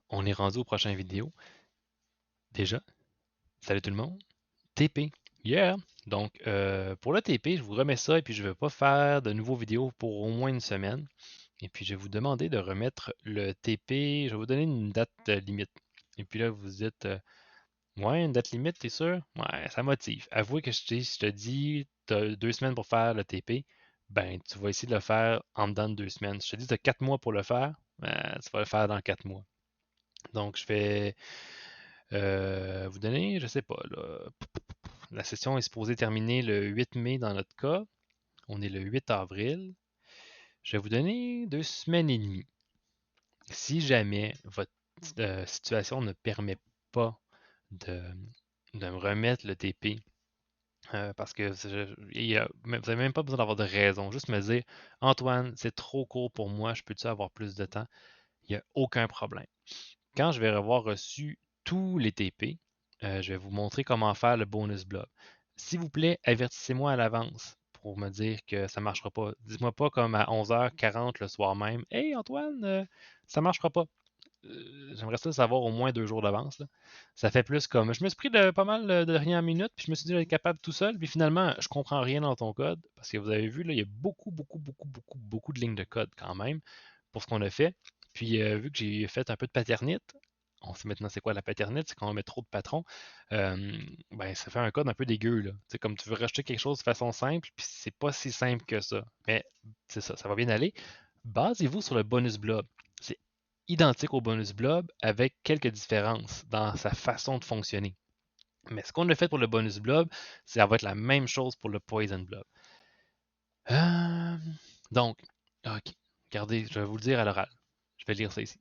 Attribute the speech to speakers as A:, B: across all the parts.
A: On est rendu aux prochaines vidéos. Déjà, salut tout le monde. TP. Yeah! Donc, pour le TP, je vous remets ça et puis je ne vais pas faire de nouveaux vidéos pour au moins une semaine. Et puis, je vais vous demander de remettre le TP. Je vais vous donner une date limite. Et puis là, vous dites, ouais, une date limite, t'es sûr? Ouais, ça motive. Avouez que si je te dis, tu as 2 semaines pour faire le TP, ben, tu vas essayer de le faire en dedans de 2 semaines. Si je te dis, tu as 4 mois pour le faire, ben, tu vas le faire dans 4 mois. Donc, je vais vous donner, je sais pas, là, la session est supposée terminer le 8 mai dans notre cas. On est le 8 avril. Je vais vous donner 2 semaines et demie. Si jamais votre situation ne permet pas de, de me remettre le TP, parce que vous n'avez même pas besoin d'avoir de raison. Juste me dire, Antoine, c'est trop court pour moi, je peux-tu avoir plus de temps? Il n'y a aucun problème. Quand je vais avoir reçu tous les TP, je vais vous montrer comment faire le bonus blob. S'il vous plaît, avertissez-moi à l'avance pour me dire que ça ne marchera pas. Dites-moi pas comme à 11h40 le soir même. Hey Antoine, ça ne marchera pas. J'aimerais ça savoir au moins 2 jours d'avance. Ça fait plus comme. Je me suis pris de pas mal de dernières minutes, puis je me suis dit d'être capable tout seul, puis finalement, je comprends rien dans ton code, parce que vous avez vu, là, il y a beaucoup de lignes de code quand même pour ce qu'on a fait. Puis vu que j'ai fait un peu de paternite, on sait maintenant c'est quoi la paternite, c'est quand on met trop de patrons, ben ça fait un code un peu dégueu, là. C'est comme tu veux rajouter quelque chose de façon simple, puis c'est pas si simple que ça. Mais c'est ça, ça va bien aller. Basez-vous sur le bonus blob. C'est identique au bonus blob avec quelques différences dans sa façon de fonctionner. Mais ce qu'on a fait pour le bonus blob, ça va être la même chose pour le poison blob. Euh, donc, ok, regardez, je vais vous le dire à l'oral. Je vais lire ça ici.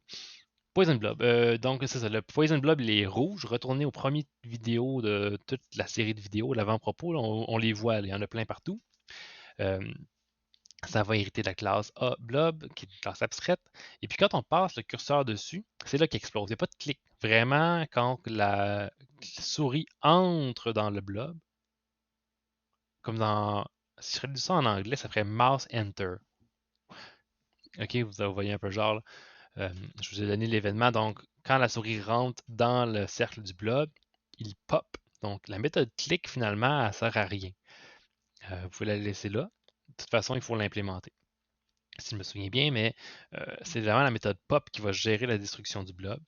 A: Poison Blob. Donc, c'est ça. Le Poison Blob, il est rouge. Retournez aux premières vidéos de toute la série de vidéos, l'avant-propos. On les voit, il y en a plein partout. Euh, Ça va hériter de la classe A blob, qui est une classe abstraite. Et puis quand on passe le curseur dessus, c'est là qu'il explose. Il n'y a pas de clic. Vraiment, quand la souris entre dans le blob, comme dans. Si je traduis ça en anglais, ça ferait mouse enter. Ok, vous voyez un peu genre. Là. Je vous ai donné l'événement. Donc, quand la souris rentre dans le cercle du blob, il pop. Donc, la méthode clic, finalement, elle ne sert à rien. Vous pouvez la laisser là. De toute façon, il faut l'implémenter. Si je me souviens bien, mais c'est vraiment la méthode pop qui va gérer la destruction du blob.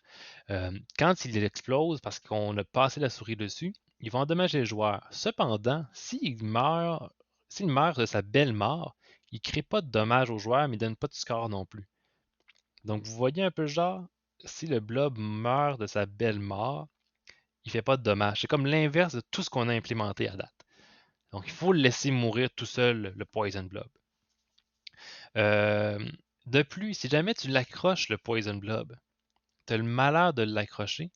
A: Quand il explose, parce qu'on a passé la souris dessus, il va endommager le joueur. Cependant, s'il meurt de sa belle mort, il ne crée pas de dommages au joueur, mais il ne donne pas de score non plus. Donc, vous voyez un peu le genre, si le blob meurt de sa belle mort, il ne fait pas de dommages. C'est comme l'inverse de tout ce qu'on a implémenté à date. Donc, il faut le laisser mourir tout seul, le Poison Blob. Euh, de plus, si jamais tu l'accroches, le Poison Blob, tu as le malheur de l'accrocher,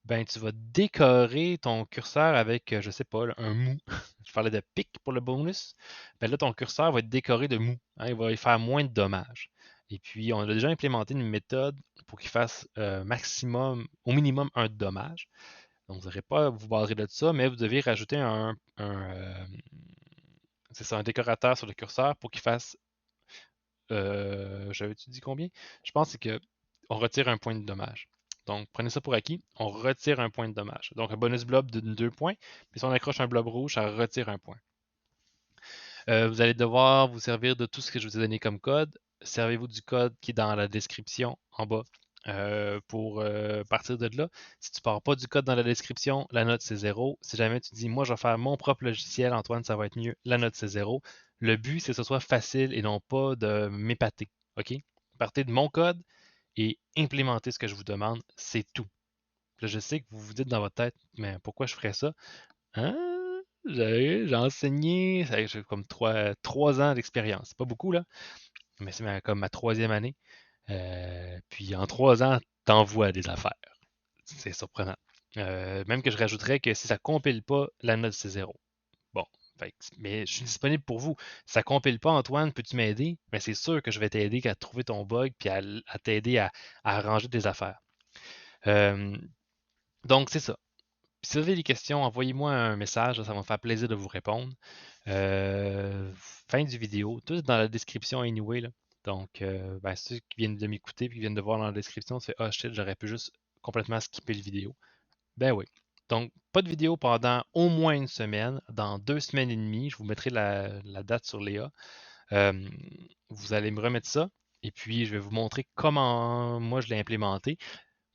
A: ben tu vas décorer ton curseur avec, je sais pas, un mou. Je parlais de pic pour le bonus. Ben là, ton curseur va être décoré de mou. Hein, il va y faire moins de dommages. Et puis, on a déjà implémenté une méthode pour qu'il fasse au minimum un dommage. Donc, vous n'aurez pas à vous baser de ça, mais vous devez rajouter c'est ça, un décorateur sur le curseur pour qu'il fasse. J'avais-tu dit combien? Je pense que c'est qu'on retire un point de dommage. Donc, prenez ça pour acquis. On retire un point de dommage. Donc, un bonus blob de 2 points. Puis si on accroche un blob rouge, ça retire un point. Vous allez devoir vous servir de tout ce que je vous ai donné comme code. Servez-vous du code qui est dans la description en bas pour partir de là. Si tu ne pars pas du code dans la description, la note c'est 0. Si jamais tu dis, moi je vais faire mon propre logiciel, Antoine, ça va être mieux, la note c'est 0. Le but, c'est que ce soit facile et non pas de m'épater. OK? Partez de mon code et implémentez ce que je vous demande, c'est tout. Là, je sais que vous vous dites dans votre tête, mais pourquoi je ferais ça? Hein? J'ai enseigné, j'ai comme 3 ans d'expérience. C'est pas beaucoup, là, mais c'est comme ma troisième année. Puis en 3 ans, t'envoies des affaires. C'est surprenant. Même que je rajouterais que si ça compile pas, la note c'est 0. Bon, mais je suis disponible pour vous. Si ça compile pas, Antoine, peux-tu m'aider? Mais c'est sûr que je vais t'aider à trouver ton bug puis à t'aider à arranger tes affaires. Euh, donc, c'est ça. Si vous avez des questions, envoyez-moi un message, ça va me faire plaisir de vous répondre. Euh, Fin du vidéo, tout est dans la description anyway. Là. Donc, ben, ceux qui viennent de m'écouter et qui viennent de voir dans la description, c'est ah shit, j'aurais pu juste complètement skipper le vidéo. Ben oui. Donc, pas de vidéo pendant au moins une semaine. Dans 2 semaines et demie, je vous mettrai la date sur Léa. Euh, vous allez me remettre ça. Et puis, je vais vous montrer comment moi je l'ai implémenté.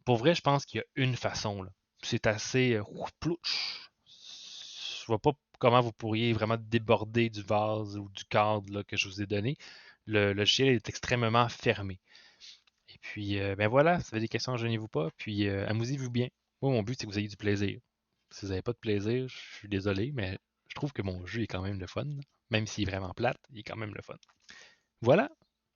A: Pour vrai, je pense qu'il y a une façon, là. C'est assez plouch. Je vois pas comment vous pourriez vraiment déborder du vase ou du cadre là, que je vous ai donné. Le logiciel est extrêmement fermé. Et puis, ben voilà, si vous avez des questions, gênez-vous pas. Puis, amusez-vous bien. Moi, mon but, c'est que vous ayez du plaisir. Si vous n'avez pas de plaisir, je suis désolé, mais je trouve que mon jeu est quand même le fun. Même s'il est vraiment plate, il est quand même le fun. Voilà,